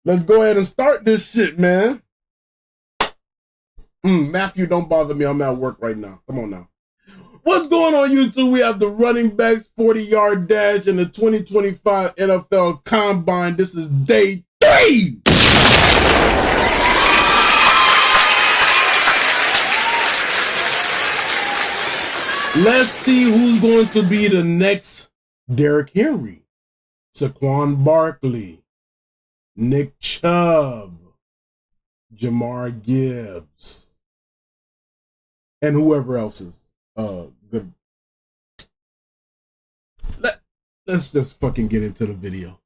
Let's go ahead and start this shit, man. Matthew, don't bother me. I'm at work right now. Come on now. What's going on, YouTube? We have the running backs 40-yard dash in the 2025 NFL Combine. This is day 3. Let's see who's going to be the next Derrick Henry, Saquon Barkley, Nick Chubb, Jamar Gibbs, and whoever else is good. Let's just fucking get into the video.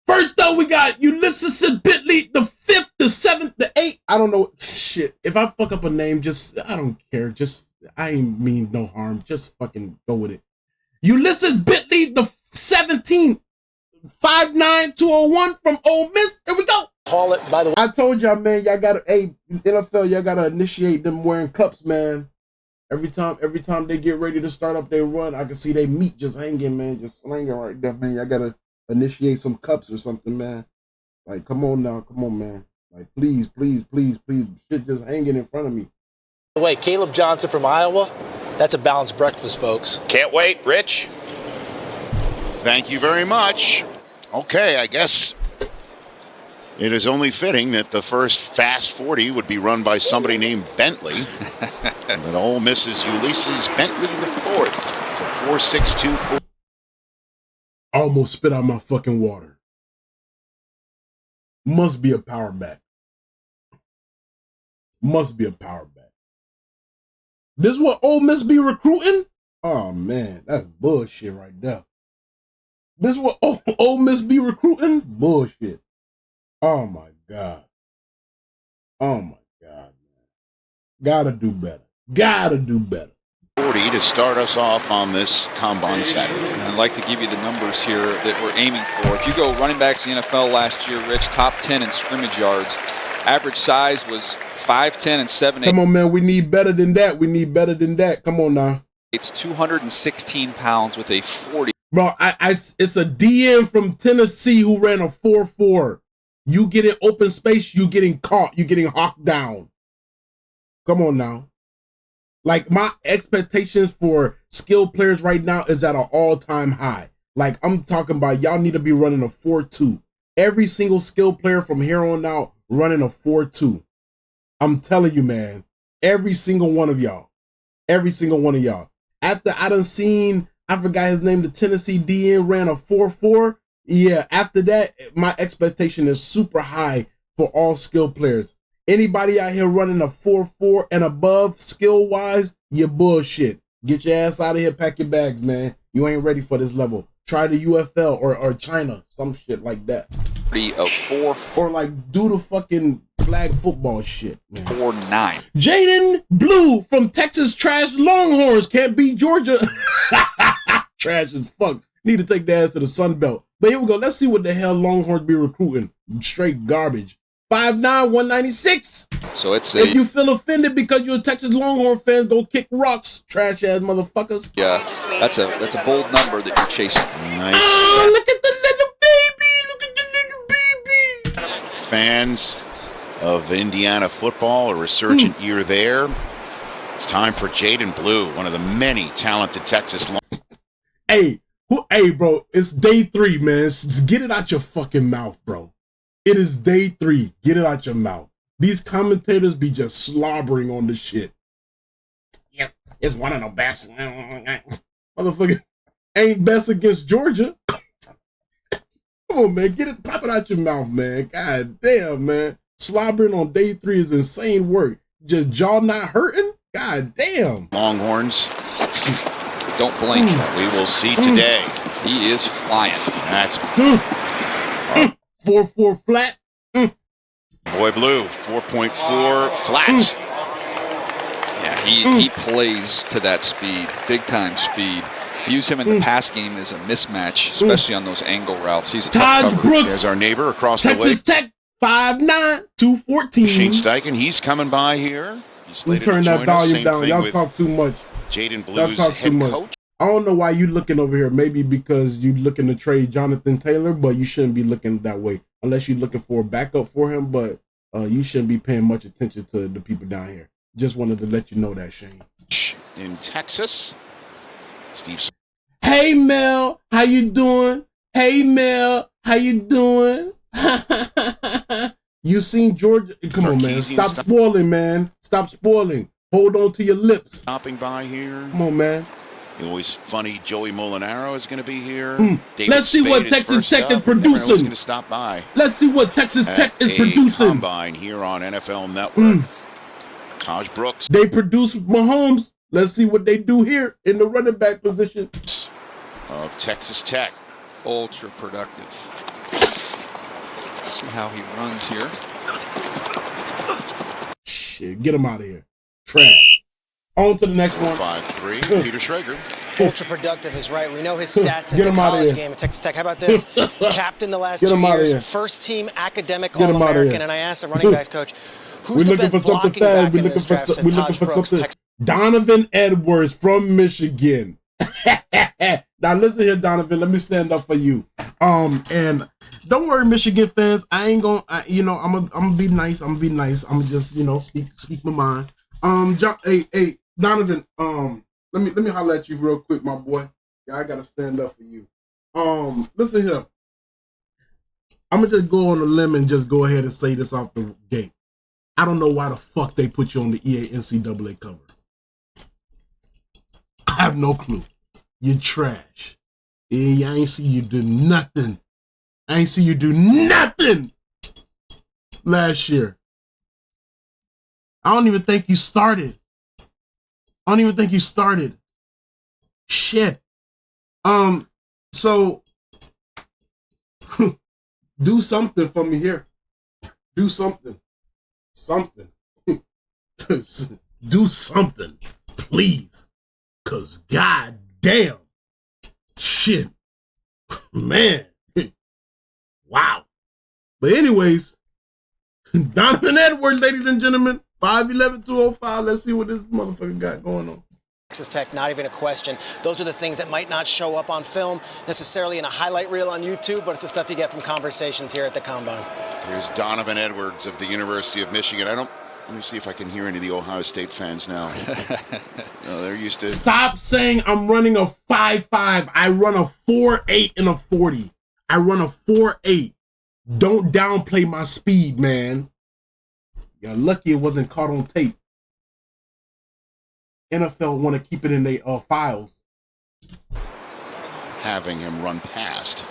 First up, we got Ulysses Bentley, the 5th, the 7th, the 8th. I don't know. Shit. If I fuck up a name, I don't care. I ain't mean no harm. Just fucking go with it. Ulysses Bentley, the 17th, 5'9", 201 from Ole Miss. Here we go. Call it, by the way. I told y'all, man, y'all gotta, NFL, y'all gotta initiate them wearing cups, man. Every time they get ready to start up their run, I can see they meat just hanging, man, just slinging right there, man. Y'all gotta initiate some cups or something, man. Like, come on now, come on, man. Like, please, shit just hanging in front of me. By the way, Caleb Johnson from Iowa, that's a balanced breakfast, folks. Can't wait, Rich. Thank you very much. Okay, I guess it is only fitting that the first Fast 40 would be run by somebody named Bentley. But Ole Miss's Ulysses Bentley the 4th. It's a 4.62. I almost spit out my fucking water. Must be a power back. Must be a power back. This what Ole Miss be recruiting? Oh man, that's bullshit right there. This what Ole Miss be recruiting? Bullshit. Oh my God. Oh my God, man. Gotta do better. Gotta do better. 40 to start us off on this Combine Saturday. I'd like to give you the numbers here that we're aiming for. If you go running backs in the NFL last year, Rich, top 10 in scrimmage yards. Average size was 5'10" and 7'8". Come on, man. We need better than that. We need better than that. Come on now. It's 216 pounds with a 40. Bro, it's a DN from Tennessee who ran a 4.4. You get in open space, you getting caught, you getting hawked down. Come on now. Like, my expectations for skilled players right now is at an all-time high. Like, I'm talking about y'all need to be running a 4.2. Every single skilled player from here on out running a 4.2. I'm telling you, man, every single one of y'all. Every single one of y'all. After I done seen, I forgot his name, the Tennessee DN ran a 4.4. Yeah, after that, my expectation is super high for all skilled players. Anybody out here running a 4.4 and above skill-wise, you bullshit. Get your ass out of here, pack your bags, man. You ain't ready for this level. Try the UFL or China, some shit like that. A 4. Or like do the fucking flag football shit, man. 4.9. Jaden Blue from Texas Trash Longhorns can't beat Georgia. Trash as fuck. Need to take the ass to the Sun Belt. But here we go. Let's see what the hell Longhorns be recruiting. Straight garbage. 5'9", 196. So it's if you feel offended because you're a Texas Longhorn fan, go kick rocks, trash ass motherfuckers. Yeah, that's a bold number that you're chasing. Nice. Oh, look at the little baby. Look at the little baby. Fans of Indiana football, a resurgent year there. It's time for Jaden Blue, one of the many talented Texas. Hey, bro, it's day 3, man. Just get it out your fucking mouth, bro. It is day 3. Get it out your mouth. These commentators be just slobbering on the shit. Yep, it's one of the best. Motherfucker ain't best against Georgia. Come on, man. Get it, pop it out your mouth, man. God damn, man. Slobbering on day 3 is insane work. Just jaw not hurting? God damn. Longhorns. Don't blink. We will see today. He is flying. That's 4.4 flat. Boy Blue, 4.4 flat. Yeah, he plays to that speed, big time speed. Use him in the pass game as a mismatch, especially on those angle routes. He's a tough cover. Brooks. There's our neighbor across Texas the lake. Tech, 5'9", 214. Shane Steichen, he's coming by here. He's We turn that volume down. Y'all talk too much. Jaden Blue's head coach. I don't know why you looking over here. Maybe because you looking to trade Jonathan Taylor, but you shouldn't be looking that way. unless you're looking for a backup for him. But you shouldn't be paying much attention to the people down here. Just wanted to let you know that, Shane. In Texas, Steve. Hey Mel, how you doing? Hey Mel, how you doing? You seen Georgia? Come on, man. Stop spoiling, man. Stop spoiling. Hold on to your lips. Stopping by here. Come on, man. The always funny Joey Molinaro is going to be here. Let's see what Texas Tech is producing. Going to stop by. Let's see what Texas Tech is producing. Combine here on NFL Network. Taj Brooks. They produce Mahomes. Let's see what they do here in the running back position of Texas Tech. Ultra productive. Let's see how he runs here. Shit, get him out of here. Trash. On to the next one. 5'3", Peter Schrager. Ultra productive is right. We know his stats at the college game at Texas Tech. How about this? Captain the last 2 years, first team academic All-American. And I asked the running backs coach, who's the best blocking back in this draft? Said Taj Brooks. Donovan Edwards from Michigan. Now listen here, Donovan. Let me stand up for you. And don't worry, Michigan fans. I ain't gonna. I'm gonna be nice. I'm gonna be nice. I'm gonna just, speak my mind. Hey, Donovan. Let me holler at you real quick, my boy. Yeah, I gotta stand up for you. Listen here. I'm gonna just go on a limb and just go ahead and say this off the gate. I don't know why the fuck they put you on the EA NCAA cover. I have no clue. You're trash. Yeah, I ain't see you do nothing. I ain't see you do nothing last year. I don't even think you started. Shit. So do something for me here. Do something. Do something, please. Cause god damn. Shit. Man. Wow. But anyways, Donovan Edwards, ladies and gentlemen, 5'11", 205. Let's see what this motherfucker got going on. Texas Tech, not even a question. Those are the things that might not show up on film necessarily in a highlight reel on YouTube, but it's the stuff you get from conversations here at the Combine. Here's Donovan Edwards of the University of Michigan. Let me see if I can hear any of the Ohio State fans now. They're used to. Stop saying I'm running a 5.5. I run a 4.8 and a 40. I run a 4.8. Don't downplay my speed, man. You're lucky it wasn't caught on tape. NFL want to keep it in their files. Having him run past.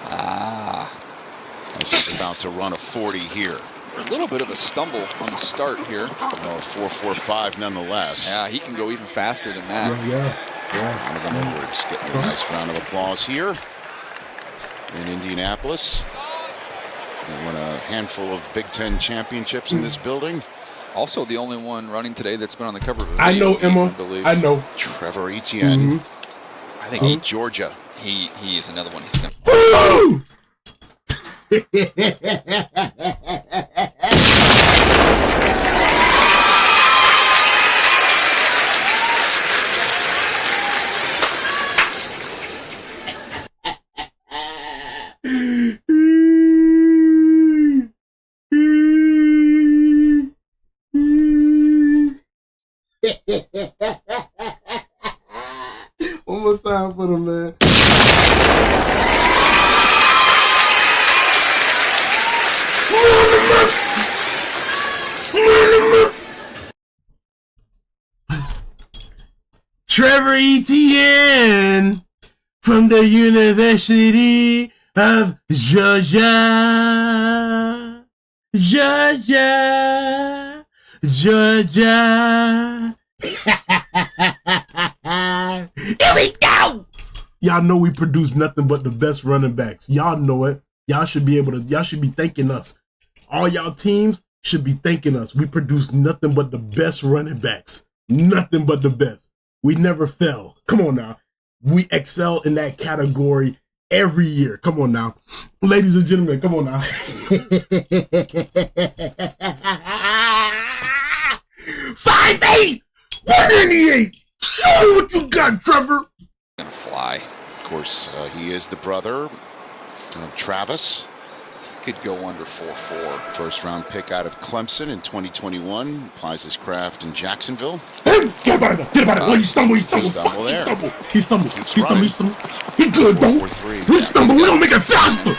As he's about to run a 40 here. A little bit of a stumble on the start here. 4.45 nonetheless. Yeah, he can go even faster than that. Yeah. Donovan Edwards getting a nice round of applause here in Indianapolis. They won a handful of Big Ten championships in this building. Also the only one running today that's been on the cover of a I know, Emma. I know. Trevor Etienne. I think Georgia. He is another one he's going to... One more time for them, man. Trevor Etienne from the University of Georgia. Georgia. Here we go. Y'all know we produce nothing but the best running backs. Y'all know it. Y'all should be thanking us. All y'all teams should be thanking us. We produce nothing but the best running backs. Nothing but the best. We never fail. Come on now. We excel in that category every year. Come on now. Ladies and gentlemen, come on now. 5'8", 198. Show me what you got, Trevor. Gonna fly. Of course, he is the brother of Travis. could go under 4.4. First round pick out of Clemson in 2021. Applies his craft in Jacksonville. Get about it. Oh, he stumbled. He stumbled there. He stumbled. He good, though. 4-3. We stumble. We don't make it faster.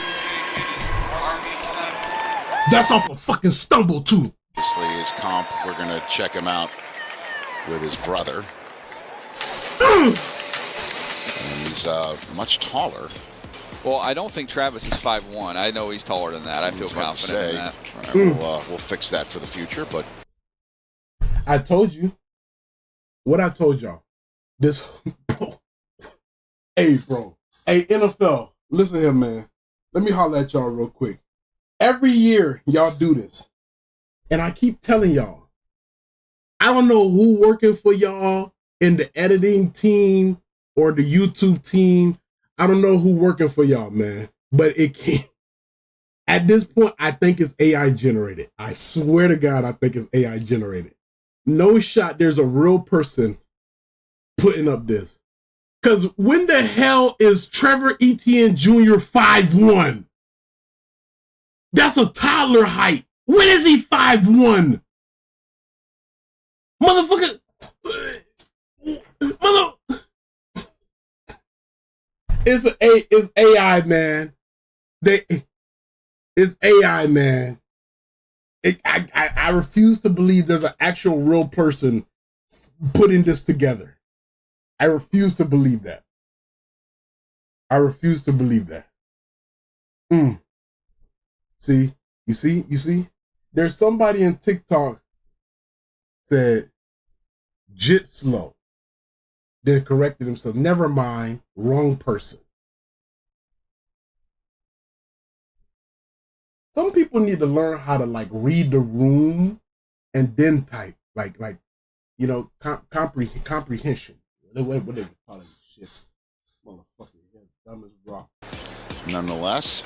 That's off a fucking stumble, too. Obviously, his comp, we're going to check him out with his brother. And he's much taller. Well, I don't think Travis is 5'1". I know he's taller than that. I feel confident in that. All right, we'll fix that for the future, but I told you what I told y'all. This, hey, bro. Hey, NFL, listen here, man. Let me holler at y'all real quick. Every year, y'all do this. And I keep telling y'all, I don't know who working for y'all in the editing team or the YouTube team. I don't know who working for y'all, man. But it can't. At this point, I think it's AI generated. I swear to God, I think it's AI generated. No shot there's a real person putting up this. Because when the hell is Trevor Etienne Jr. 5'1"? That's a toddler height. When is he 5'1"? Motherfucker. It's AI, man. It's AI, man. I refuse to believe there's an actual real person putting this together. I refuse to believe that. See? You see? There's somebody in TikTok said, "Jit slow." Then corrected himself. Never mind, wrong person. Some people need to learn how to read the room and then type, comprehension. What they call it? Shit, motherfucker, dumb as rock. Nonetheless,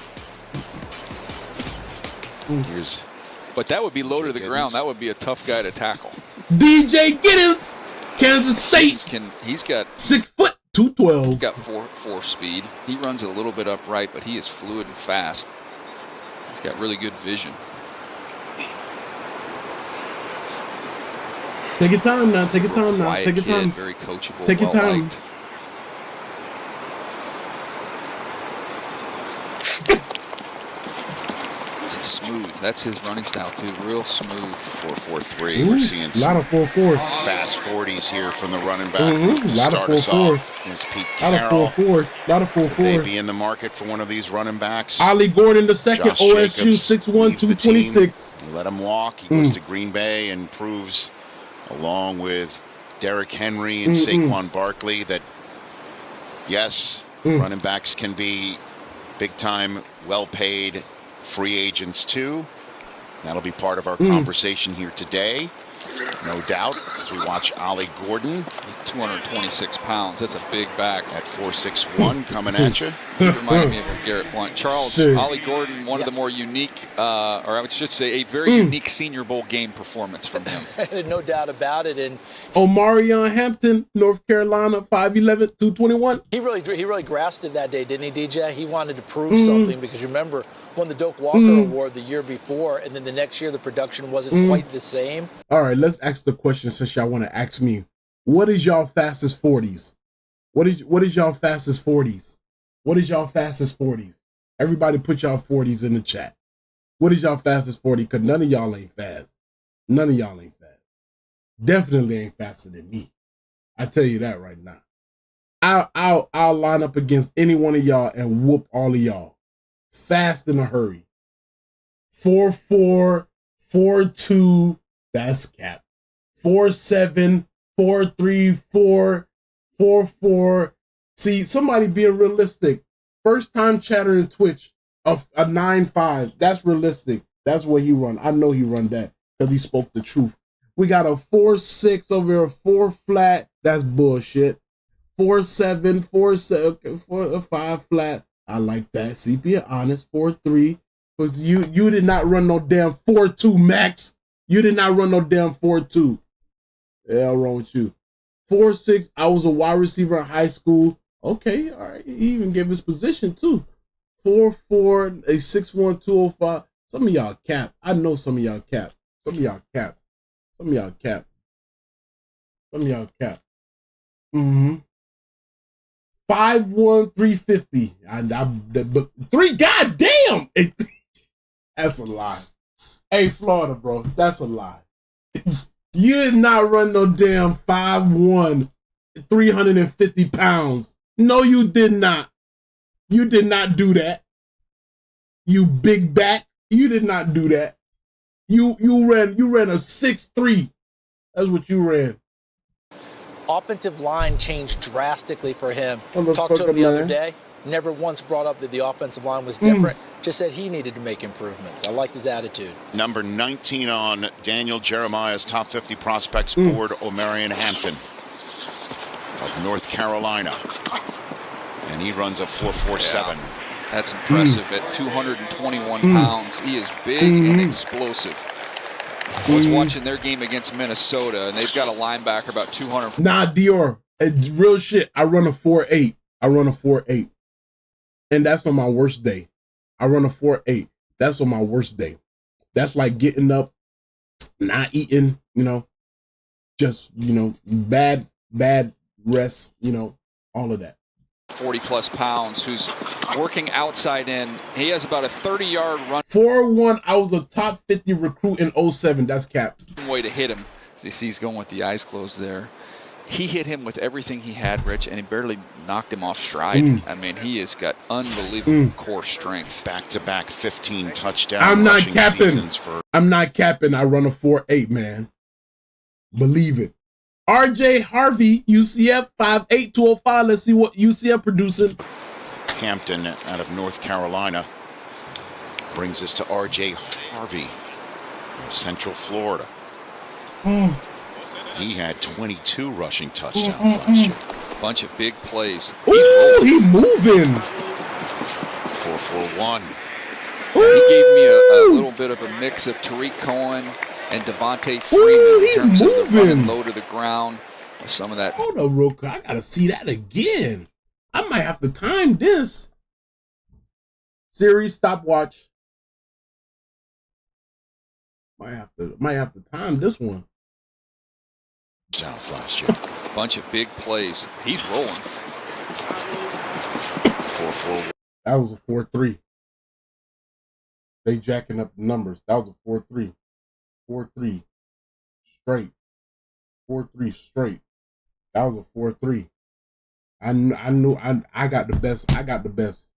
here's. But that would be low to the ground. That would be a tough guy to tackle. DJ Giddens, Kansas State. He's got 6 foot 212. He's got 4 speed. He runs a little bit upright, but he is fluid and fast. He's got really good vision. Take your time now. Take your time now. Take your time. Very coachable. Take your time. Liked. He's smooth. That's his running style too. Real smooth. 4.43. We're seeing a lot of 4.4. Fast 40s here from the running back. A lot of 4.4. Here's Pete Carroll. A lot of 4.4. They be in the market for one of these running backs. Ollie Gordon the second, Josh OSU, Jacobs 6'1", 226. Let him walk. He goes to Green Bay and proves, along with Derrick Henry and Saquon Barkley, that yes, running backs can be big-time, well-paid free agents too. That'll be part of our conversation here today, no doubt, as we watch Ollie Gordon. He's 226 pounds. That's a big back. At 4'6" coming at you. He reminded me of a Garrett Blunt. Charles, Ollie Gordon, one of the more unique, or I should say a very unique Senior Bowl game performance from him. No doubt about it. And Omarion Hampton, North Carolina, 5'11", 221. He really grasped it that day, didn't he, DJ? He wanted to prove something because you remember won the Doak Walker Award the year before, and then the next year the production wasn't quite the same. All right, let's ask the question since y'all want to ask me. What is y'all fastest 40s? What is y'all fastest 40s? What is y'all fastest 40s? Everybody put y'all 40s in the chat. What is y'all fastest 40? Because none of y'all ain't fast. None of y'all ain't fast. Definitely ain't faster than me. I tell you that right now. I'll line up against any one of y'all and whoop all of y'all. Fast in a hurry. 4.4, 4.2, that's cap. 4.7, 4.3, 4.4. See, somebody being realistic. First time chatter in Twitch of a 9.5. That's realistic. That's what he run. I know he run that because he spoke the truth. We got a 4.6 over here, 4 flat. That's bullshit. 4.7, 4.7, 4.5 flat. I like that. See, being honest. 4.3. Because you did not run no damn 4.2, Max. You did not run no damn 4.2. Hell wrong with you. 4.6. I was a wide receiver in high school. Okay, all right. He even gave his position too. 4'4", a 6'1", 205. Some of y'all cap. I know some of y'all cap. Some of y'all cap. Some of y'all cap. Some of y'all cap. 5'1", 350. But three, goddamn! That's a lie. Hey, Florida, bro, that's a lie. You did not run no damn 5'1", 350 pounds. No, you did not. You did not do that. You big back. You did not do that. You ran a 6'3". That's what you ran. Offensive line changed drastically for him. Talked to him the other day. Never once brought up that the offensive line was different. Just said he needed to make improvements. I liked his attitude. Number 19 on Daniel Jeremiah's top 50 prospects board, Omarion Hampton of North Carolina. And he runs a 4.47. Yeah, that's impressive. At 221 pounds, he is big and explosive. I was watching their game against Minnesota, and they've got a linebacker about 200. Nah, Dior, real shit. I run a 4.8. I run a 4.8. And that's on my worst day. I run a 4.8. That's on my worst day. That's like getting up, not eating, just, bad rest, all of that. 40-plus pounds, who's working outside in. He has about a 30-yard run. 4'1", I was a top 50 recruit in 07. That's cap. Way to hit him. As you see, he's going with the eyes closed there. He hit him with everything he had, Rich, and he barely knocked him off stride. I mean, he has got unbelievable core strength. Back-to-back 15 touchdowns. I'm not capping. I'm not capping. I run a 4.8, man. Believe it. RJ Harvey, UCF, 5'8", 205. Let's see what UCF producing. Hampton out of North Carolina brings us to RJ Harvey of Central Florida. He had 22 rushing touchdowns last year. Bunch of big plays. Ooh, he moving. 4.41. He gave me a little bit of a mix of Tariq Cohen and Devontae Freeman in terms of the running low to the ground. Some of that. Hold on, real quick. I gotta see that again. I might have to time this. Siri, stopwatch. Might have to time this one. Touchdowns last year. Bunch of big plays. He's rolling. 4.41. That was a 4.3. They jacking up the numbers. That was a 4.3. 4.3 straight. 4.3 straight. That was a 4.3. I knew I got the best. I got the best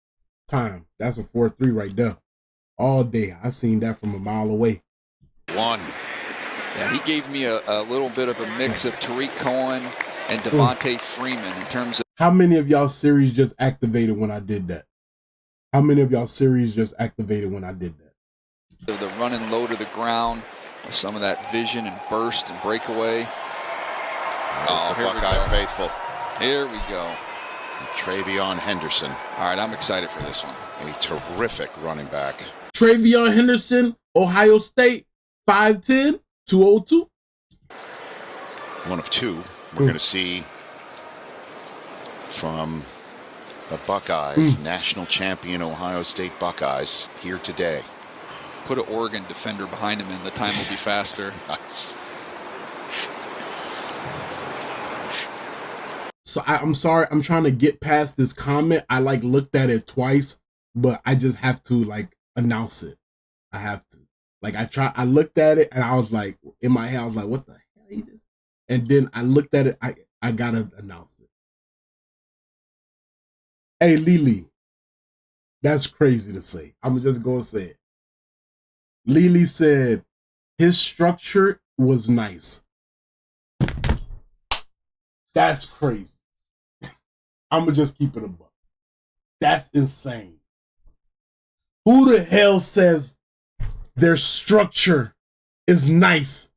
time. That's a 4.3 right there. All day. I seen that from a mile away. One. Yeah, he gave me a little bit of a mix of Tariq Cohen and Devontae Freeman in terms of. How many of y'all series just activated when I did that? How many of y'all series just activated when I did that? The running low to the ground, some of that vision and burst and breakaway. There's the Buckeye faithful. Here we go. Travion Henderson. All right, I'm excited for this one. A terrific running back. Travion Henderson, Ohio State, 5'10", 202. One of two we're going to see from the Buckeyes, national champion Ohio State Buckeyes, here today. Put an Oregon defender behind him and the time will be faster. Nice. So I'm sorry, I'm trying to get past this comment. I looked at it twice, but I just have to announce it. I have to. I looked at it and I was like, in my head, I was like, what the hell is this? And then I looked at it, I gotta announce it. Hey, Lily, that's crazy to say. I'm just gonna say it. Lily said his structure was nice. That's crazy. I'm gonna just keep it a buck. That's insane. Who the hell says their structure is nice?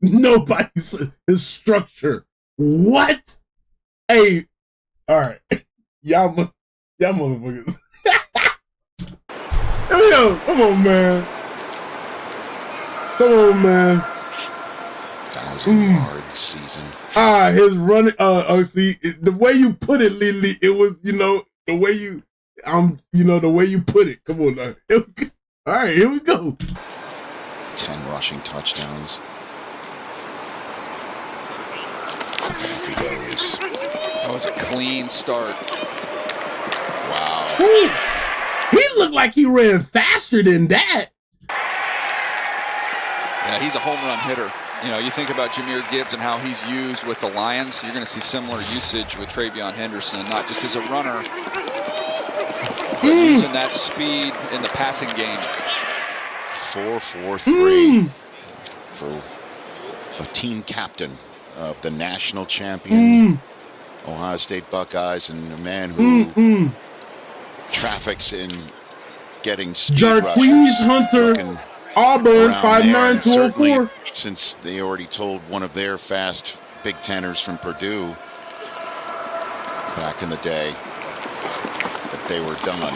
Nobody says his structure. What? Hey, all right. Y'all motherfuckers. Yo, come on, man. Come on, man. 1,000-yard season. His running. See, the way you put it, Lily, it was, the way you. You know, the way you put it. Come on now. All right, here we go. 10 rushing touchdowns. That was a clean start. Wow. Woo. He looked like he ran faster than that. Yeah, he's a home run hitter. You know, you think about Jahmyr Gibbs and how he's used with the Lions, you're going to see similar usage with Travion Henderson, not just as a runner, but using that speed in the passing game. 4-4-3 for a team captain of the national champion Ohio State Buckeyes, and a man who traffics in getting speed Jarquez Hunter, Auburn, 5'9", 204. Since they already told one of their fast Big Teners from Purdue back in the day that they were done.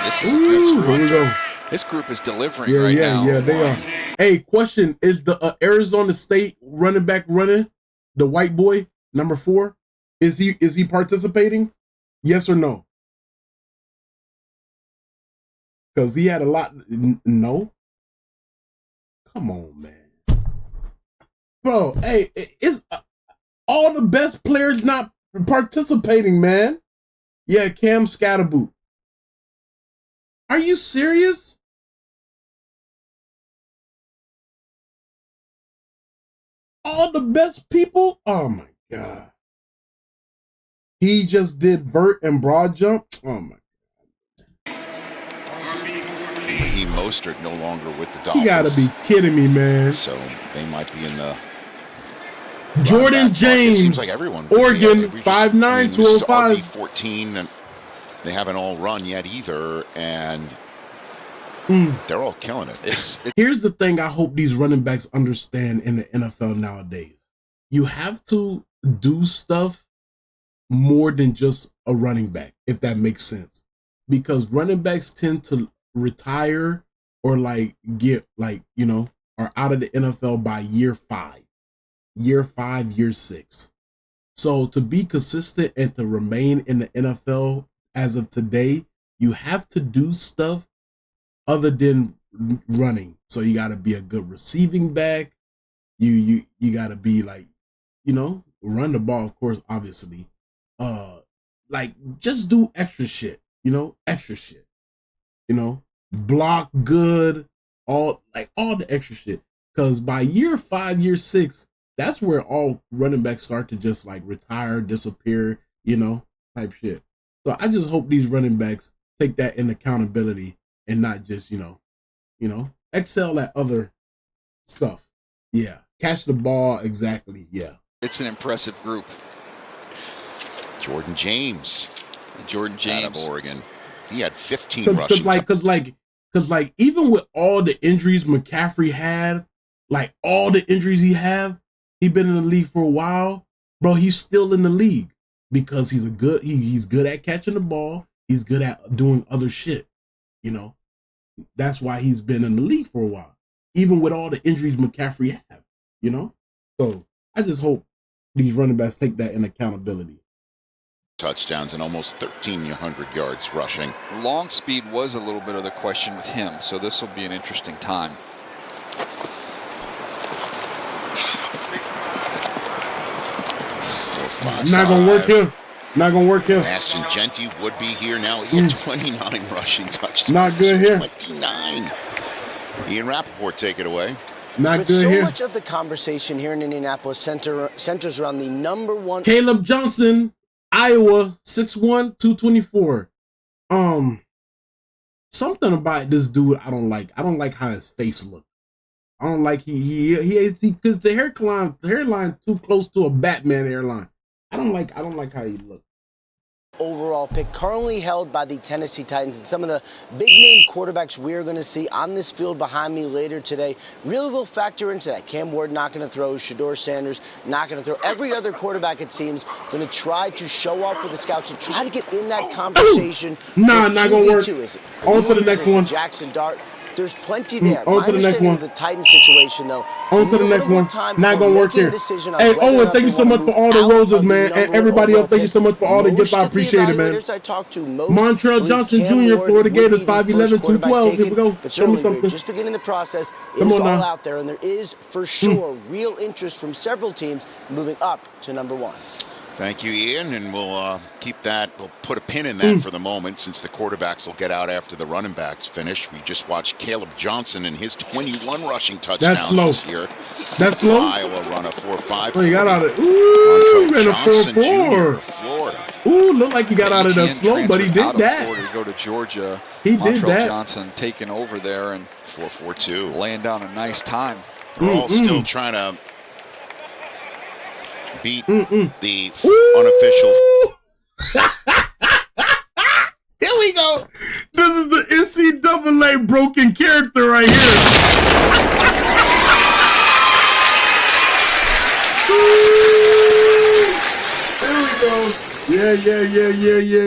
This is a good group. Here we go. This group is delivering now. Yeah, they are. Hey, question, is the Arizona State running back running, the white boy, number 4, is he participating? Yes or no? Because he had a lot. No? Come on, man. Bro, hey, it's all the best players not participating, man. Yeah, Cam Scatterboot. Are you serious? All the best people? Oh my God. He just did vert and broad jump. Oh my God. Raheem Mostert no longer with the Dolphins. You gotta be kidding me, man. So they might be in the Jordan James, seems like everyone. Oregon, 5'9", 205. RB14, and they haven't all run yet either, and they're all killing it. Here's the thing I hope these running backs understand in the NFL nowadays. You have to do stuff more than just a running back, if that makes sense. Because running backs tend to retire or get are out of the NFL by year 5, year 6. So to be consistent and to remain in the NFL as of today, you have to do stuff other than running. So you got to be a good receiving back. You got to be run the ball, of course, obviously. Just do extra shit, block good, all the extra shit. Because by year 5, year 6, that's where all running backs start to just retire, disappear, type shit. So I just hope these running backs take that in accountability and not just, excel at other stuff. Yeah. Catch the ball. Exactly. Yeah. It's an impressive group. Jordan James. Out of Oregon. He had 15 rushing. Because even with all the injuries McCaffrey had, all the injuries he been in the league for a while, bro, he's still in the league because he's good at catching the ball. He's good at doing other shit, That's why he's been in the league for a while, even with all the injuries McCaffrey have, So I just hope these running backs take that in accountability. Touchdowns and almost 1,300 yards rushing. Long speed was a little bit of the question with him, so this will be an interesting time. Not gonna work here. Ashton Genty would be here now. He had 29 rushing touchdowns. Not good here. 29. Ian Rappaport, take it away. With so much of the conversation here in Indianapolis centers around the number 1. Caleb Johnson, Iowa, 6'1", 224. Something about this dude I don't like. I don't like how his face looks. I don't like because the hairline too close to a Batman hairline. I don't like how he looks. Overall pick currently held by the Tennessee Titans, and some of the big name quarterbacks we are going to see on this field behind me later today really will factor into that. Cam Ward not going to throw, Shedeur Sanders not going to throw. Every other quarterback, it seems, going to try to show off for the scouts and try to get in that conversation. Not going to work. Is it on for the next one. Jackson Dart? There's plenty there. On to the next one. The Titans situation, though. On to the next one. Not gonna work here. Hey, Owen, thank you so much for all the roses, man. And everybody else, thank you so much for all the gifts. I appreciate it, man. Montrell Johnson Jr., Florida Gators, 5'11", 212. Here we go. Show me something. Just beginning the process. It is all out there, and there is, for sure, real interest from several teams moving up to number 1. Thank you, Ian, and we'll keep that. We'll put a pin in that for the moment, since the quarterbacks will get out after the running backs finish. We just watched Caleb Johnson and his 21 rushing touchdowns this year. That's slow. Iowa run a 4.5. Oh, you got out of it. Ooh, ran a 4.4. Florida. Ooh, looked like you got out of that slow, but he did that. Florida to go to Georgia. He did that. Johnson taking over there and 4.42, laying down a nice time. We're all still trying to beat the unofficial. Here we go. This is the NCAA broken character right here. Here we go.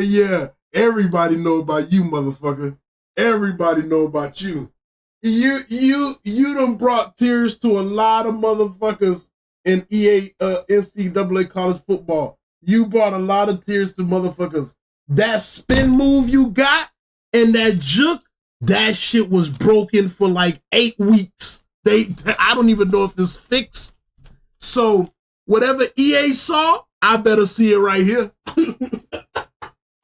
Yeah. Everybody know about you, motherfucker. Everybody know about you. You done brought tears to a lot of motherfuckers in NCAA college football. You brought a lot of tears to motherfuckers. That spin move you got and that juke, that shit was broken for like 8 weeks. I don't even know if it's fixed. So whatever EA saw, I better see it right here.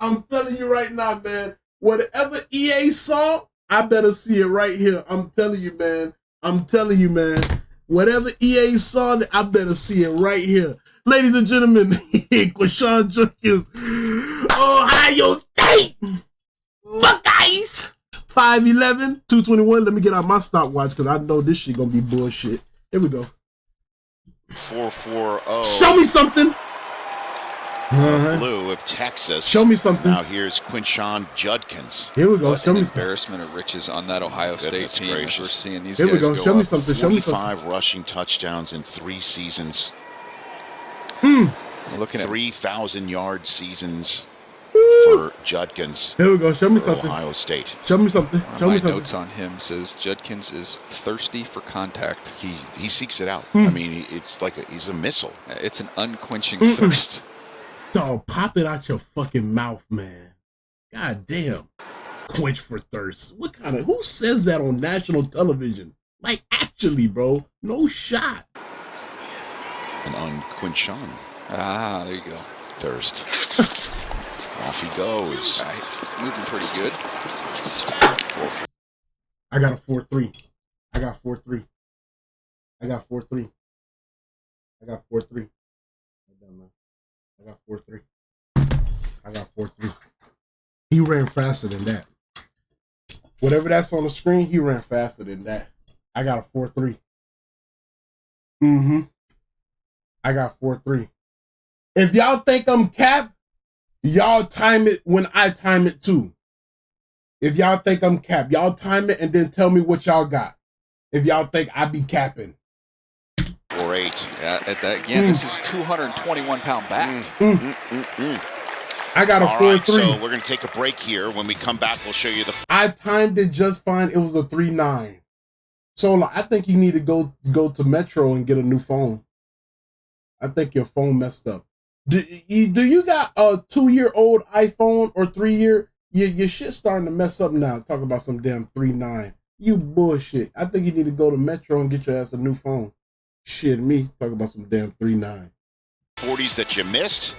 I'm telling you right now, man. Whatever EA saw, I better see it right here. I'm telling you, man. Whatever EA saw, I better see it right here. Ladies and gentlemen, Quinshon Judkins, Ohio State Buckeyes, 5'11", 221. Let me get out my stopwatch because I know this shit gonna be bullshit. Here we go. 4.40. Show me something. Blue of Texas. Show me something. Now here's Quinshon Judkins. Here we go. What Show me embarrassment of riches on that Ohio State team. As we're seeing these Here guys we go. Show me something. Show me something. 45 rushing touchdowns in 3 seasons. Looking at 3,000-yard seasons for Judkins. Here we go. Show me something. Ohio State. Show me something. Show me something. My notes on him says Judkins is thirsty for contact. He seeks it out. I mean, it's like he's a missile. It's an unquenching thirst. Dog, pop it out your fucking mouth, man. God damn. Quench for thirst. Who says that on national television? Like, actually, bro. No shot. An unquenchon. There you go. Thirst. Off he goes. Moving pretty good. 4-4. I got a 4-3. I got 4-3. I got 4-3. I got 4-3. I got 4-3. I got 4-3. He ran faster than that. Whatever that's on the screen, he ran faster than that. I got a 4-3. I got 4-3. If y'all think I'm capped, y'all time it when I time it too. If y'all think I'm capped, y'all time it and then tell me what y'all got. If y'all think I be capping. 4-8. Yeah, at that again, this is 221-pound back. I got a 4-3. Right, so we're going to take a break here. When we come back, we'll show you the. I timed it just fine. It was a 3-9. So I think you need to go to Metro and get a new phone. I think your phone messed up. Do you got a 2-year-old iPhone or 3-year? Your shit's starting to mess up now. Talk about some damn 3.9. You bullshit. I think you need to go to Metro and get your ass a new phone. Shit, me. Talk about some damn 3.9. 40s that you missed,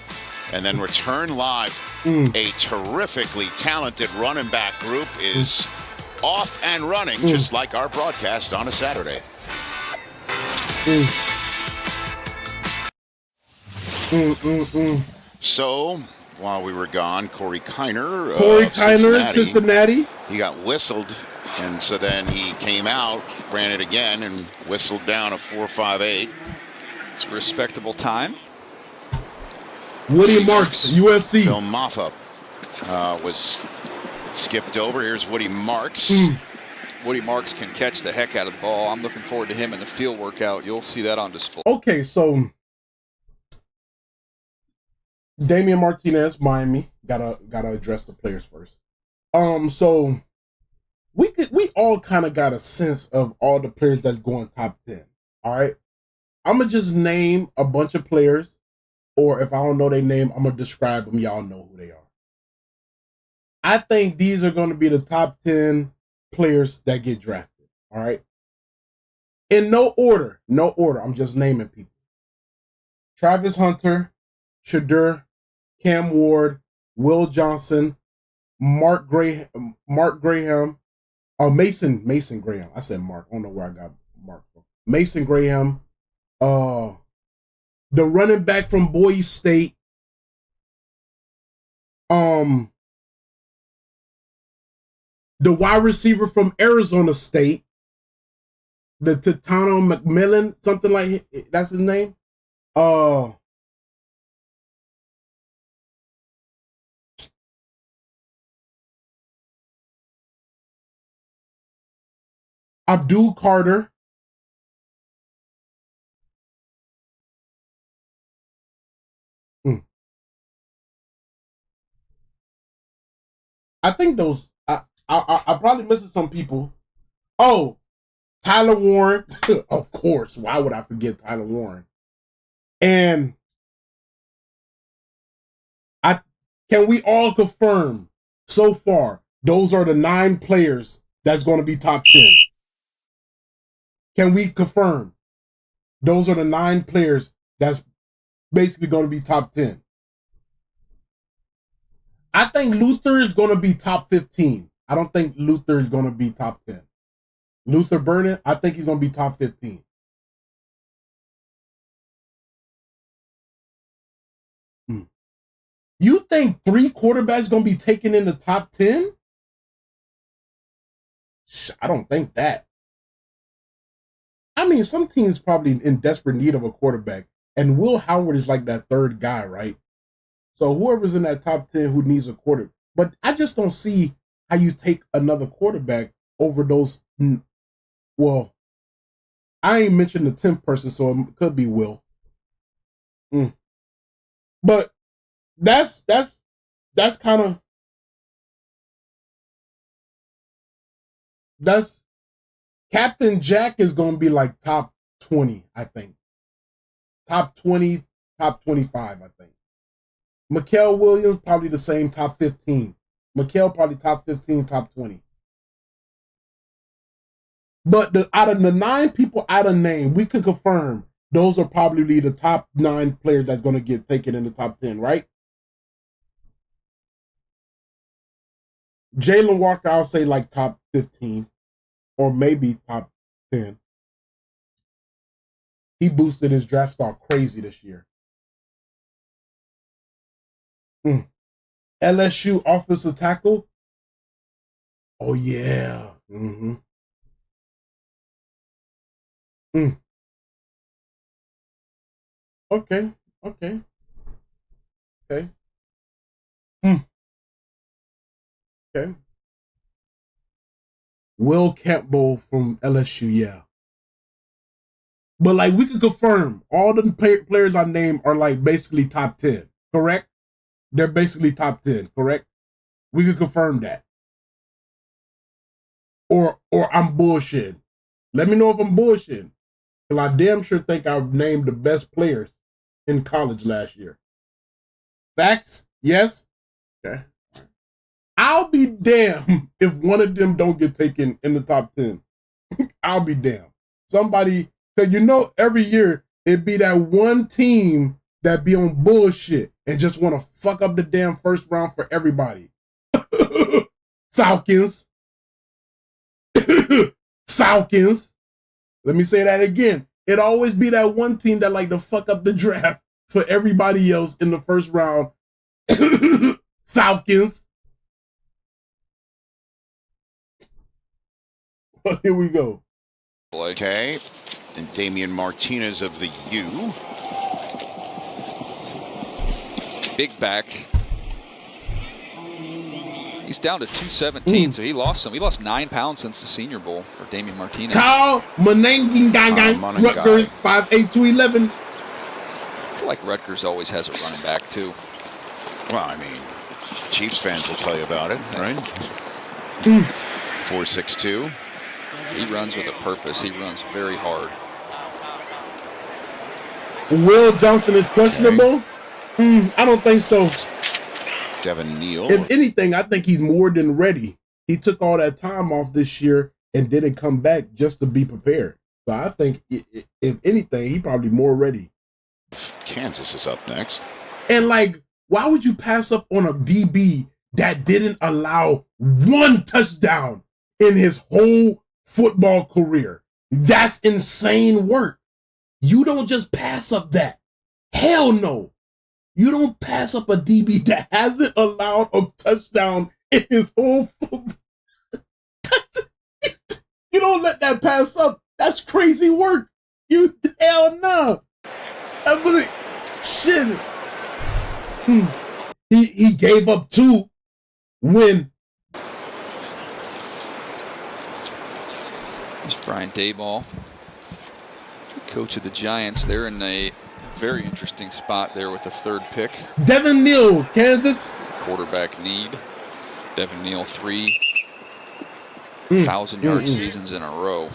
and then return live. A terrifically talented running back group is off and running, just like our broadcast on a Saturday. So, while we were gone, Corey Kiner Cincinnati, he got whistled, and so then he came out, ran it again, and whistled down a 4.58. It's a respectable time. Woody Marks, USC. Phil Moffa was skipped over. Here's Woody Marks. Woody Marks can catch the heck out of the ball. I'm looking forward to him in the field workout. You'll see that on display. Okay, so Damian Martinez, Miami. Gotta address the players first. So we all kind of got a sense of all the players that's going top 10. All right. I'm gonna just name a bunch of players, or if I don't know their name, I'm gonna describe them. Y'all know who they are. I think these are going to be the top 10 players that get drafted. All right. In no order. I'm just naming people. Travis Hunter, Shadur, Cam Ward, Will Johnson, Mark Graham, Mason Graham. I said Mark. I don't know where I got Mark from. Mason Graham, the running back from Boise State, the wide receiver from Arizona State, the Titano McMillan, something like that's his name. Abdul Carter. I think those. I'm probably missing some people. Oh, Tyler Warren. Of course. Why would I forget Tyler Warren? And can we all confirm so far those are the 9 players that's going to be top 10? Can we confirm those are the 9 players that's basically going to be top 10? I think Luther is going to be top 15. I don't think Luther is going to be top 10. Luther Burden, I think he's going to be top 15. You think 3 quarterbacks going to be taken in the top 10? I don't think that. I mean, some teams probably in desperate need of a quarterback, and Will Howard is like that third guy, right? So whoever's in that top 10 who needs a quarterback. But I just don't see how you take another quarterback over those. Well, I ain't mentioned the 10th person, so it could be Will. But that's kind of Captain Jack is going to be like top 20, I think. Top 20, top 25, I think. Mikael Williams, probably the same, top 15. Mikael, probably top 15, top 20. But out of the 9 people out of name, we could confirm those are probably the top 9 players that's going to get taken in the top 10, right? Jalen Walker, I'll say like top 15 or maybe top 10. He boosted his draft stock crazy this year. LSU offensive tackle. Oh, yeah. Okay. Okay. Will Campbell from LSU, yeah. But like we could confirm all the players I named are like basically top 10, correct? They're basically top 10, correct? We could confirm that. Or I'm bullshitting. Let me know if I'm bullshitting. Because I damn sure think I've named the best players in college last year. Facts? Yes? Okay. I'll be damned if one of them don't get taken in the top 10. I'll be damned. Somebody, because you know every year it'd be that one team that be on bullshit and just want to fuck up the damn first round for everybody. Falcons. Falcons. Let me say that again. It always be that one team that like to fuck up the draft for everybody else in the first round. Falcons. Well, here we go. Okay. And Damian Martinez of the U. Big back. He's down to 217, so he lost some. He lost 9 pounds since the Senior Bowl for Damian Martinez. Kyle Monangang, Rutgers, 5'8", 211. I feel like Rutgers always has a running back, too. Well, I mean, Chiefs fans will tell you about it, right? 4.62. He runs with a purpose. He runs very hard. Will Johnson is questionable? I don't think so. Devin Neal. If anything, I think he's more than ready. He took all that time off this year and didn't come back just to be prepared. So I think, if anything, he probably more ready. Kansas is up next. And like, why would you pass up on a DB that didn't allow one touchdown in his whole football career? That's insane work. You don't just pass up that. Hell no. You don't pass up a DB that hasn't allowed a touchdown in his whole football. You don't let that pass up. That's crazy work. You hell no. Shit. He gave up 2 when. There's Brian Daboll, coach of the Giants. They're in a very interesting spot there with the 3rd pick. Devin Neal, Kansas. Quarterback need. Devin Neal, 3 1,000-yard seasons in a row.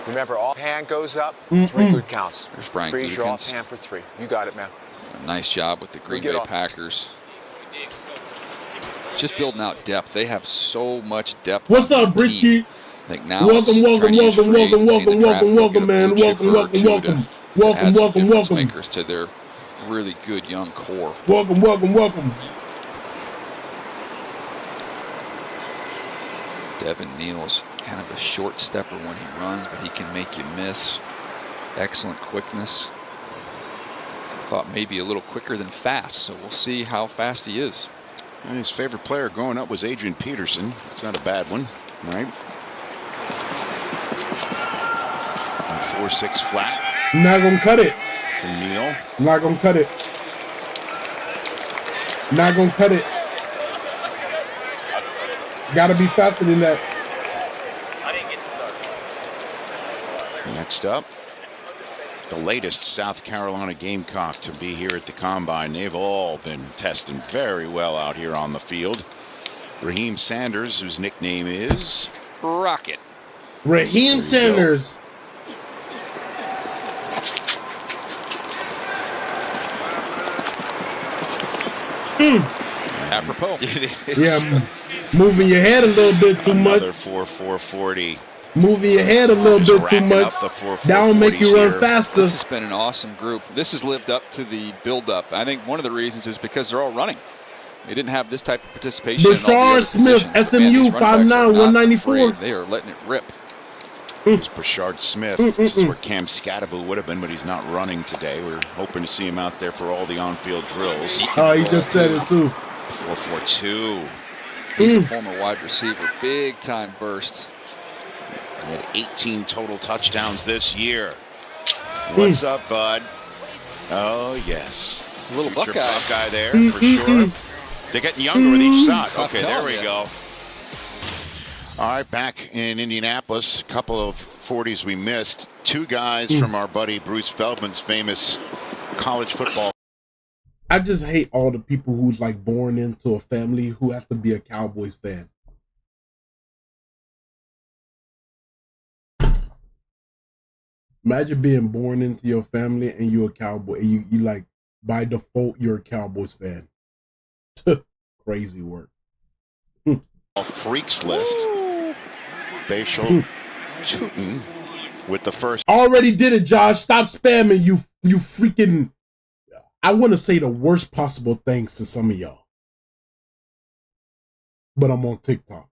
Remember, offhand goes up, 3 good counts. There's Brian Freeze your Gutekunst. offhand for 3. You got it, man. A nice job with the Green Bay Packers. Just building out depth. They have so much depth. What's up, Brisky? I think now welcome, man. Welcome. Makers to their really good young core. Welcome. Devin Neal's kind of a short stepper when he runs, but he can make you miss. Excellent quickness. Thought maybe a little quicker than fast, so we'll see how fast he is. And his favorite player growing up was Adrian Peterson. That's not a bad one, right? 4.6 flat. Not gonna cut it. From Neal. Not gonna cut it. Not gonna cut it. Gotta be faster than that. Next up, the latest South Carolina Gamecock to be here at the Combine. They've all been testing very well out here on the field. Raheem Sanders, whose nickname is Rocket. Raheem Sanders. Apropos. Yeah, moving your head a little bit too much. Another 4.40. Moving your head a little bit too much. That'll make you run faster. This has been an awesome group. This has lived up to the build-up. I think one of the reasons is because they're all running. They didn't have this type of participation. Brashard Smith, SMU, 5'9", 194. They are letting it rip. It's Brashard Smith. This is where Cam Scattaboo would have been, but he's not running today. We're hoping to see him out there for all the on-field drills. Oh, he just said it too. 4.42. He's a former wide receiver. Big-time burst. He had 18 total touchdowns this year. What's up, bud? Oh, yes. A little Future Buckeye there, for sure. They're getting younger with each shot. Okay, there we go. All right, back in Indianapolis, a couple of 40s we missed. 2 guys from our buddy Bruce Feldman's famous college football. I just hate all the people who's like born into a family who has to be a Cowboys fan. Imagine being born into your family and you're a Cowboy. And you like, by default, you're a Cowboys fan. Crazy work. Freaks list. Bashal Tootin with the first. Already did it, Josh. Stop spamming, you freaking. I want to say the worst possible things to some of y'all. But I'm on TikTok.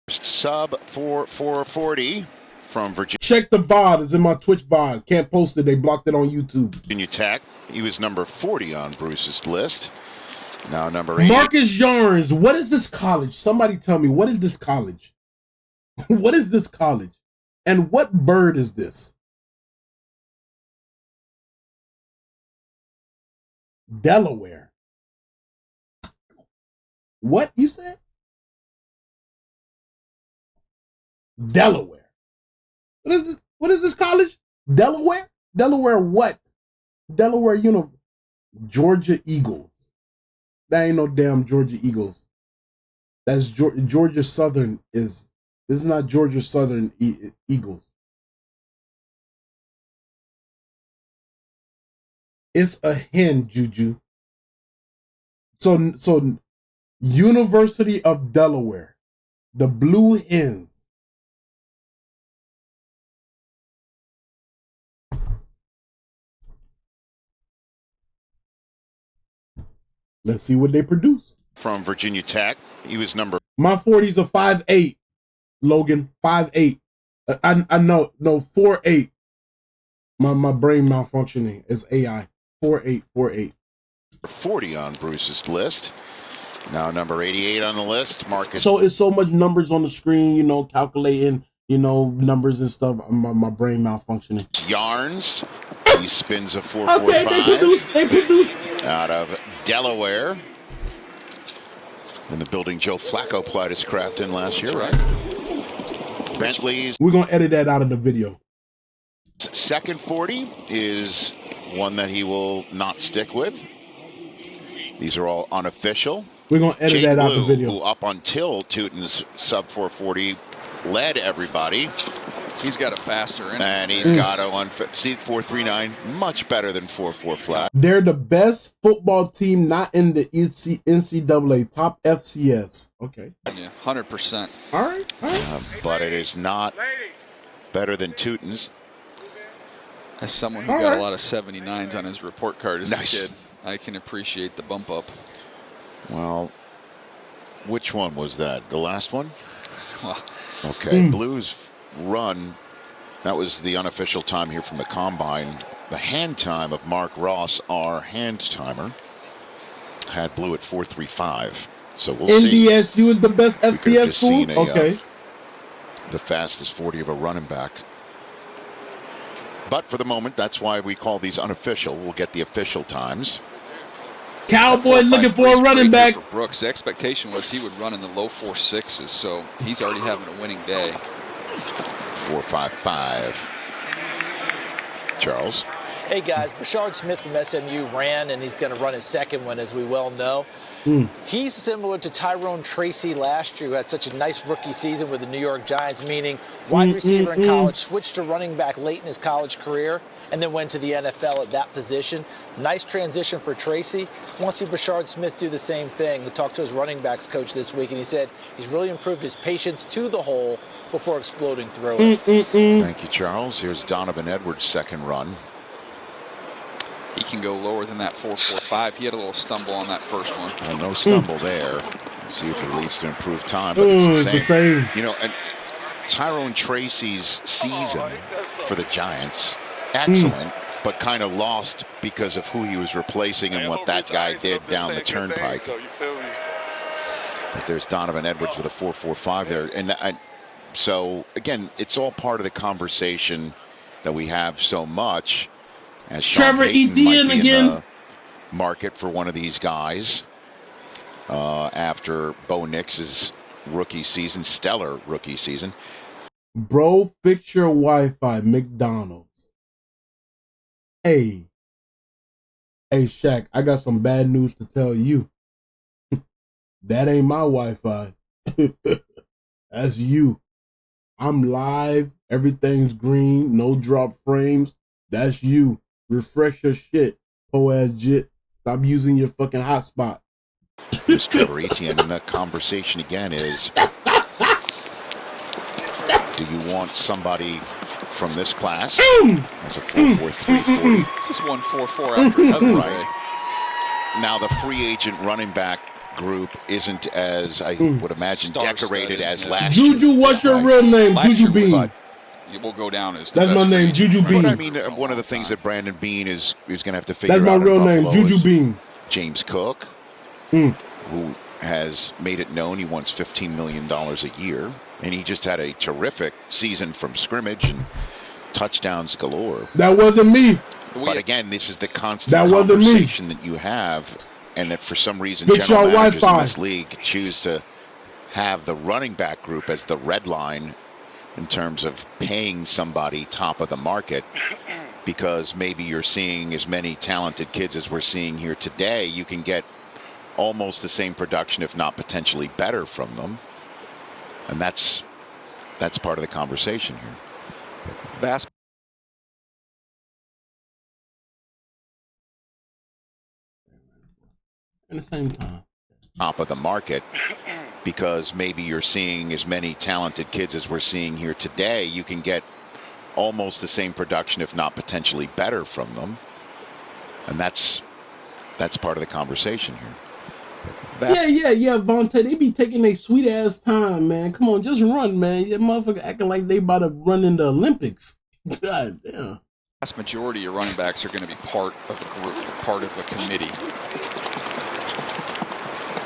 Sub 4.40 from Virginia. Check the VOD. It's in my Twitch VOD. Can't post it. They blocked it on YouTube. Virginia Tech. He was number 40 on Bruce's list. Now number 8. Marcus Yarns. What is this college? Somebody tell me. What is this college? What is this college? And what bird is this? Delaware. What you said? Delaware. What is this? What is this college? Delaware? Delaware what? Delaware Georgia Eagles. That ain't no damn Georgia Eagles. That's Georgia Southern is. This is not Georgia Southern Eagles. It's a hen, Juju. So University of Delaware, the Blue Hens. Let's see what they produce. From Virginia Tech, he was number. My 40's a 5'8", Logan, 5'8". I know, no, 4'8". My brain malfunctioning is AI. 4'8". 40 on Bruce's list. Now number 88 on the list, Marcus. So it's so much numbers on the screen, calculating, numbers and stuff. My brain malfunctioning. Yarns. He spins a 4.45. Okay, they produce. Out of Delaware. In the building Joe Flacco plied his craft in last year, right? Bentley's. We're going to edit that out of the video. Second 40 is one that he will not stick with. These are all unofficial. We're going to edit that out of the video. Who up until Teuton's sub 440 led everybody. He's got a faster in. And he's got a see 439, much better than 4.4 flat. They're the best football team not in the NCAA, top FCS. Okay. Yeah, 100%. All right. But it is not better than Teuton's. As someone who got a lot of 79s on his report card as a kid, I can appreciate the bump up. Well, which one was that? The last one? Well, okay, Blues run. That was the unofficial time here from the Combine. The hand time of Mark Ross, our hand timer, had Blue at 4.35. So we'll see. NDSU is the best FCS school? Okay. The fastest 40 of a running back. But for the moment, that's why we call these unofficial. We'll get the official times. Cowboys looking for a running back. For Brooks, the expectation was he would run in the low 4.6s, so he's already having a winning day. 4.55. Charles. Hey guys, Brashard Smith from SMU ran, and he's going to run his second one, as we well know. He's similar to Tyrone Tracy last year, who had such a nice rookie season with the New York Giants, meaning wide receiver in college, switched to running back late in his college career, and then went to the NFL at that position. Nice transition for Tracy. I want to see Brashard Smith do the same thing. He talked to his running backs coach this week, and he said he's really improved his patience to the hole before exploding through it. Thank you, Charles. Here's Donovan Edwards' second run. He can go lower than that 4.45. He had a little stumble on that first one. Well, no stumble there. Let's see if it leads to improved time, but it's the same. And Tyrone Tracy's season for the Giants, excellent, but kind of lost because of who he was replacing and what that guy did down the turnpike. But there's Donovan Edwards with a 4.45 there. And so, again, it's all part of the conversation that we have so much. As Trevor Etienne again. In the market for one of these guys after Bo Nix's rookie season, stellar rookie season. Bro, fix your Wi-Fi, McDonald's. Hey, Shaq, I got some bad news to tell you. That ain't my Wi-Fi. That's you. I'm live. Everything's green. No drop frames. That's you. Refresh your shit, po-ass jit. Stop using your fucking hotspot. There's Trevor Etienne, and that conversation again is, do you want somebody from this class as a 4.43 40? This is 1.44 after another, right? Now the free agent running back group isn't as, I would imagine, decorated as last year. Juju, what's your real name? Juju Bean. It will go down as that's my name, Juju Bean. But I mean, one of the things that Brandon Bean is going to have to figure out. That's my real name, Juju Bean. James Cook, who has made it known he wants $15 million a year, and he just had a terrific season from scrimmage and touchdowns galore. That wasn't me. But again, this is the constant conversation that you have, and that for some reason general managers in this league choose to have the running back group as the red line in terms of paying somebody top of the market. because maybe you're seeing as many talented kids as we're seeing here today, you can get almost the same production, if not potentially better from them. And that's part of the conversation here. At the same time. Top of the market, because maybe you're seeing as many talented kids as we're seeing here today, you can get almost the same production, if not potentially better from them. And that's part of the conversation here. Yeah, Vontae. They be taking their sweet ass time, man. Come on, just run, man. You motherfucker acting like they about to run in the Olympics. God damn. Vast majority of running backs are going to be part of a group, part of a committee.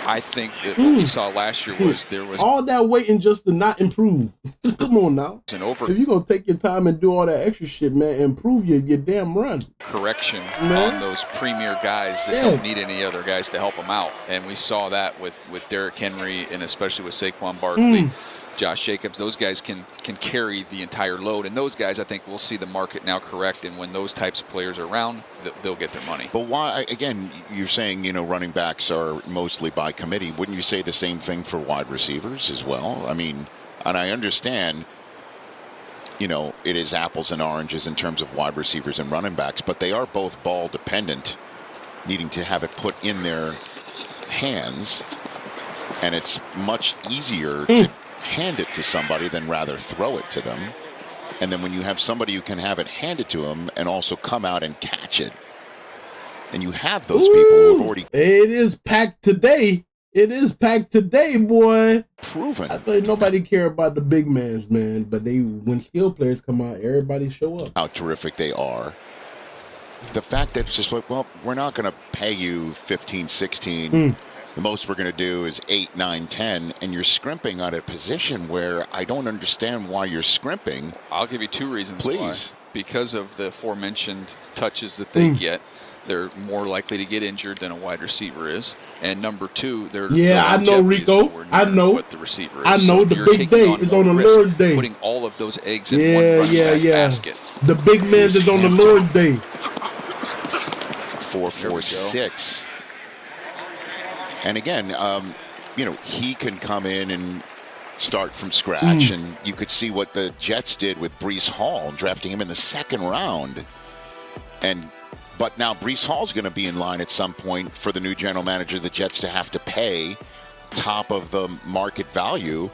I think that what we saw last year was there was all that waiting just to not improve. Come on now. If you're going to take your time and do all that extra shit, man, improve your damn run. Correction on those premier guys that don't need any other guys to help them out. And we saw that with Derrick Henry and especially with Saquon Barkley, Josh Jacobs. Those guys can carry the entire load. And those guys, I think we'll see the market now correct. And when those types of players are around, they'll get their money. But why, again, you're saying, running backs are mostly by committee. Wouldn't you say the same thing for wide receivers as well? I mean, and I understand, it is apples and oranges in terms of wide receivers and running backs, but they are both ball dependent, needing to have it put in their hands. And it's much easier to hand it to somebody than rather throw it to them. And then when you have somebody who can have it handed to them and also come out and catch it, and you have those people who have already... It is packed today. It is packed today, boy. Proven. I thought nobody care about the big mans, man. But when skill players come out, everybody show up. How terrific they are. The fact that it's just like, well, we're not going to pay you 15, 16. The most we're going to do is 8, 9, 10, and you're scrimping on a position where I don't understand why you're scrimping. I'll give you two reasons. Please. Why. Because of the aforementioned touches that they get, they're more likely to get injured than a wide receiver is. And number two, their I know, Rico. I know what the receiver is. I know. So the big day is on the Lord's day. Putting all of those eggs in one running back basket. The big man is on the Lord's day. 4-4-6. And again, he can come in and start from scratch. And you could see what the Jets did with Breece Hall, drafting him in the second round. But now Breece Hall's going to be in line at some point for the new general manager of the Jets to have to pay top of the market value.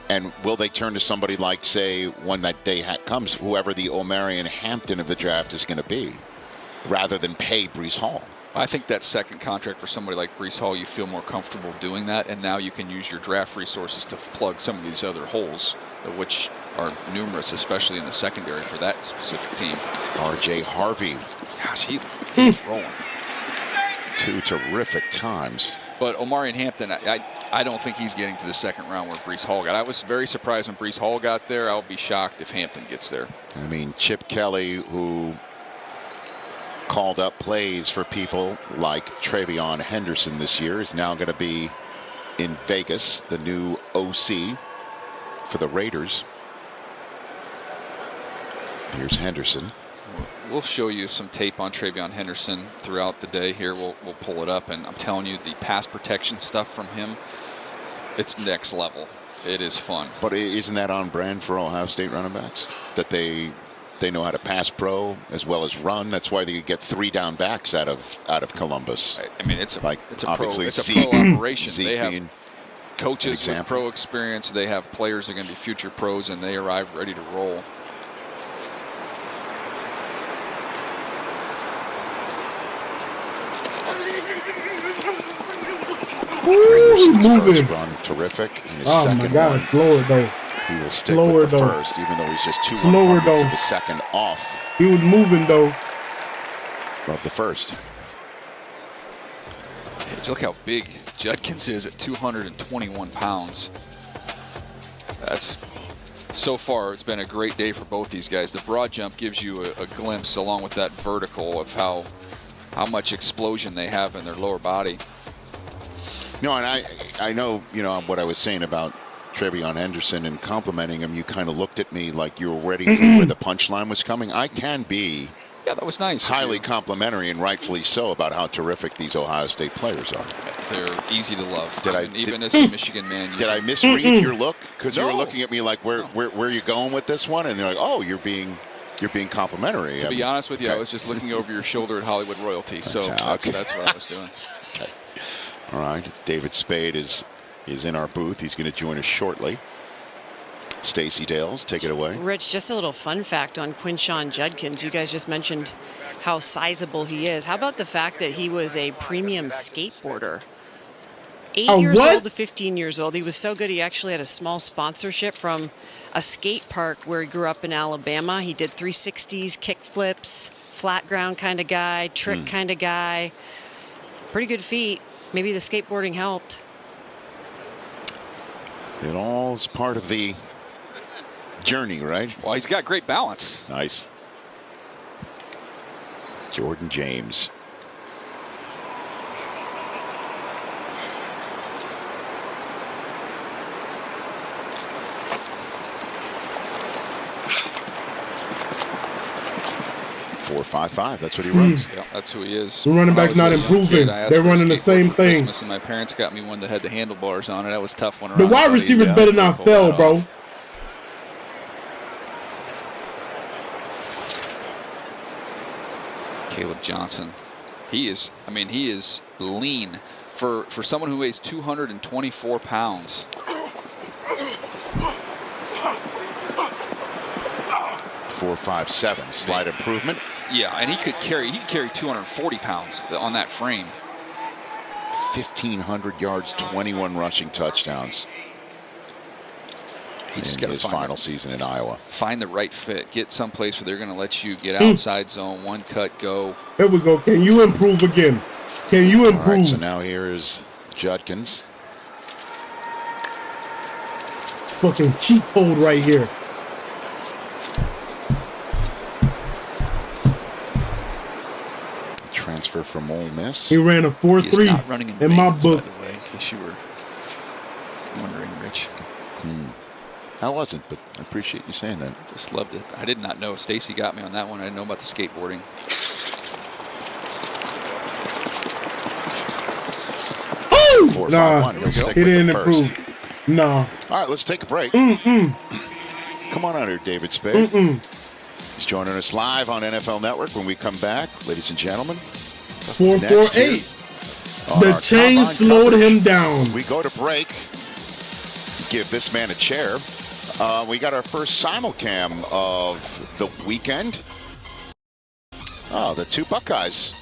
And will they turn to somebody like, say, when that day comes, whoever the Omarion Hampton of the draft is going to be, rather than pay Breece Hall? I think that second contract for somebody like Breece Hall, you feel more comfortable doing that, and now you can use your draft resources to plug some of these other holes, which are numerous, especially in the secondary for that specific team. R.J. Harvey. Gosh, he's rolling. Two terrific times. But Omarion Hampton, I don't think he's getting to the second round where Breece Hall got. I was very surprised when Breece Hall got there. I'll be shocked if Hampton gets there. I mean, Chip Kelly, who called up plays for people like Travion Henderson this year, is now going to be in Vegas, the new OC for the Raiders. Here's Henderson. We'll show you some tape on Travion Henderson throughout the day here. We'll pull it up, and I'm telling you, the pass protection stuff from him, it's next level. It is fun. But isn't that on brand for Ohio State running backs? That they know how to pass pro as well as run. That's why they get 3 down backs out of Columbus. I mean, it's a pro Zeke, operation. Zeke they have coaches with pro experience. They have players that are going to be future pros, and they arrive ready to roll. Moving. Run terrific. And his oh second my God, one, slower though. He will stick with the first, even though he's just 2 of the second off. He was moving though. Love the first. Look how big Judkins is at 221 pounds. That's so far. It's been a great day for both these guys. The broad jump gives you a glimpse, along with that vertical, of how much explosion they have in their lower body. No, and I know, what I was saying about Travion Henderson and complimenting him. You kind of looked at me like you were ready for where the punchline was coming. I can be Yeah, that was nice. Highly complimentary, and rightfully so, about how terrific these Ohio State players are. They're easy to love. Even as did, a Michigan man. Did I misread your look? Because you were looking at me like, where are you going with this one? And they're like, oh, you're being complimentary. To be honest with you, I was just looking over your shoulder at Hollywood royalty. So that's what I was doing. Okay. All right. David Spade is in our booth. He's going to join us shortly. Stacey Dales, take it away. Rich, just a little fun fact on Quinshon Judkins. You guys just mentioned how sizable he is. How about the fact that he was a premium skateboarder? 8 years old to 15 years old. He was so good he actually had a small sponsorship from a skate park where he grew up in Alabama. He did 360s, kick flips, flat ground kind of guy, trick kind of guy. Pretty good feet. Maybe the skateboarding helped. It all is part of the journey, right? Well, he's got great balance. Nice. Jordan James. Four, 5.5. That's what he runs. Yeah, that's who he is. The running back's not improving. They're running the same thing. Christmas, and my parents got me one that had the handlebars on it. That was a tough one. The wide receivers better not fail, bro. Caleb Johnson. He is lean for someone who weighs 224 pounds. 4.57, slight improvement. Yeah, and he could carry 240 pounds on that frame. 1,500 yards, 21 rushing touchdowns. He's in his final season in Iowa. Find the right fit. Get someplace where they're going to let you get outside zone, one cut, go. Here we go. Can you improve again? Can you improve? All right, so now here is Judkins. Fucking cheat code right here. Transfer from Ole Miss. He ran a 4.3 in my book. By the way, in case you were wondering, Rich. I wasn't, but I appreciate you saying that. Just loved it. I did not know. Stacy got me on that one. I didn't know about the skateboarding. Oh! Nah, he didn't improve. No. All right, let's take a break. Come on out here, David Spade. He's joining us live on NFL Network when we come back. Ladies and gentlemen. 448. The chain slowed him down. We go to break. Give this man a chair. We got our first simulcam of the weekend. Oh, the two Buckeyes.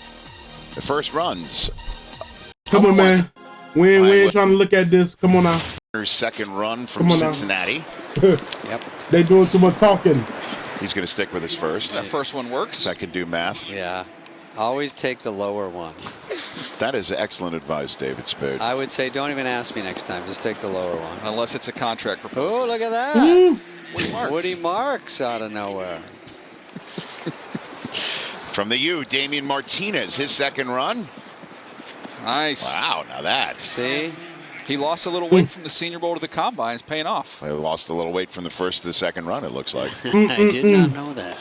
The first runs. Come on, man. We ain't trying to look at this. Come on now. Second run from Cincinnati. Yep. They doing too much talking. He's going to stick with his first. That first one works. I can do math. Yeah. Always take the lower one. That is excellent advice, David Spade. I would say don't even ask me next time. Just take the lower one. Unless it's a contract proposal. Oh, look at that. Woody Marks out of nowhere. From the U, Damian Martinez, his second run. Nice. Wow, now that. See? He lost a little weight from the Senior Bowl to the Combine. It's paying off. I lost a little weight from the first to the second run, it looks like. I did not know that.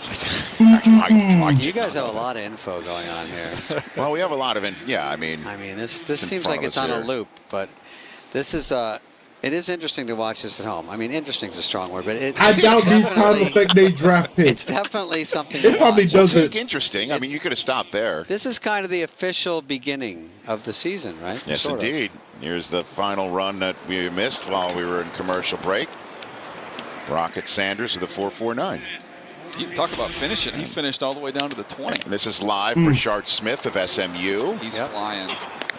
You guys have a lot of info going on here. Well, we have a lot of this seems like it's on a loop, but this is it is interesting to watch this at home. I mean, interesting is a strong word, but I doubt these times affect their draft picks. It's definitely something It probably doesn't. Interesting. I mean, you could have stopped there. This is kind of the official beginning of the season, right? Yes, sort indeed. Here's the final run that we missed while we were in commercial break. Rocket Sanders with a 4.49. You talk about finishing. He finished all the way down to the 20. And this is live. Brashard Smith of SMU. He's flying.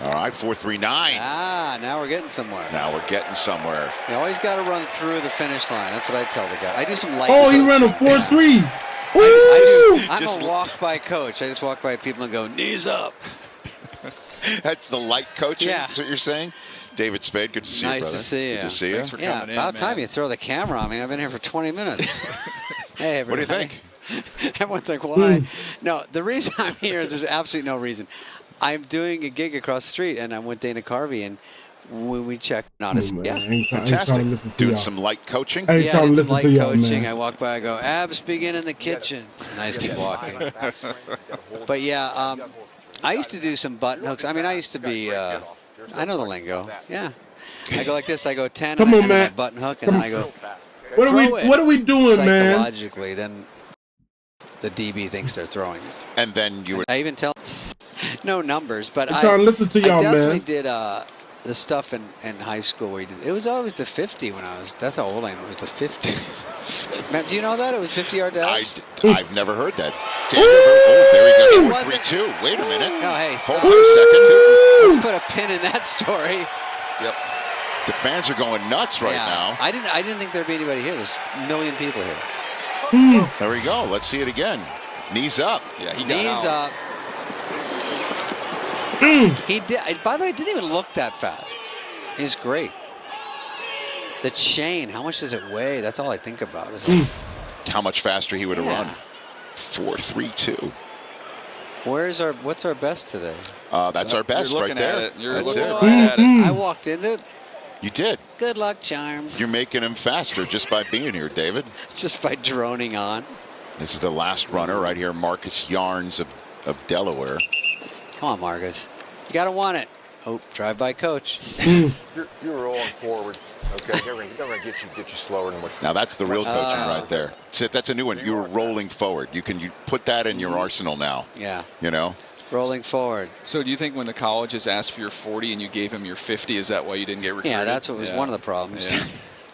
All right, 4.39. Now we're getting somewhere. Now we're getting somewhere. You always got to run through the finish line. That's what I tell the guy. I do some light. Oh, he ran a 4.3. I'm a walk-by coach. I just walk by people and go, knees up. That's the light coaching? Yeah. Is what you're saying? David Spade, good to see you, brother. Nice to see you. Good to see you. Thanks for coming in, about time man. you throw the camera on me. I've been here for 20 minutes. Hey, everybody. What do you think? Everyone's like, why? No, the reason I'm here is there's absolutely no reason. I'm doing a gig across the street, and I'm with Dana Carvey, and when we checked on us. Yeah. Fantastic. Doing some light coaching. Yeah, I did some light coaching. I walk by, I go, abs begin in the kitchen. And I just keep walking. But yeah, I used to do some button hooks. I mean, I used to be, I know the lingo. Yeah. I go like this. I go 10, and then I button hook, and then I go, what are we doing, man? Psychologically, then the DB thinks they're throwing it. And then you would... I even tell... No numbers, but I listen to y'all, definitely did the stuff in high school where you did, it was always the 50 when I was, that's how old I am, it was the 50. Do you know that? It was 50-yard dash? I've never heard that. There we go. 3-2. Wait a minute. No, hey, hold on a second. Let's put a pin in that story. Yep. The fans are going nuts right now. I didn't think there'd be anybody here. There's a million people here. There we go. Let's see it again. Knees up. Yeah, he got Knees out. up. He did. By the way, it didn't even look that fast. He's great. The chain, how much does it weigh? That's all I think about. How much faster he would have run. 4.32. What's our best today? That's our best right there. You're looking at it. I walked into it. You did. Good luck, charm. You're making him faster just by being here, David. Just by droning on. This is the last runner right here, Marcus Yarns of Delaware. Come on, Marcus. You got to want it. Oh, drive-by coach. You're rolling forward. Okay, they're going to get you slower than what. Now that's the real coaching right there. So that's a new one. You're rolling forward. You put that in your arsenal now. Yeah. You know. Rolling forward. So do you think when the colleges asked for your 40 and you gave him your 50, is that why you didn't get recruited? Yeah, that's what was one of the problems.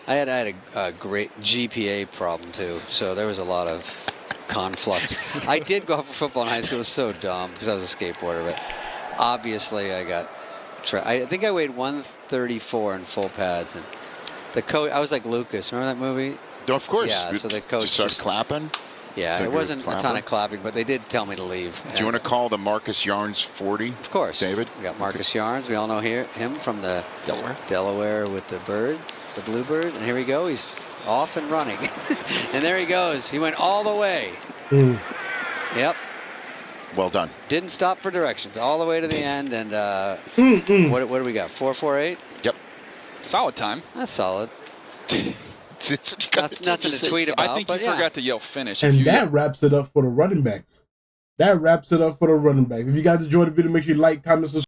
Yeah. I had a great GPA problem too, so there was a lot of conflux. I did go for football in high school. It was so dumb because I was a skateboarder, but obviously I got. I think I weighed 134 in full pads, and the coach. I was like Lucas. Remember that movie? Of course. Yeah. So the coach just clapping. Yeah, it wasn't a ton of clapping, but they did tell me to leave. Do you want to call the Marcus Yarns 40? Of course. David? We got Marcus Yarns. We all know him from the Delaware with the bird, the bluebird. And here we go. He's off and running. And there he goes. He went all the way. Yep. Well done. Didn't stop for directions. All the way to the end. And what do we got? 4.48? Yep. Solid time. That's solid. Nothing to tweet about. I think you forgot to yell finish. And that wraps it up for the running backs. If you guys enjoyed the video, make sure you like, comment, subscribe.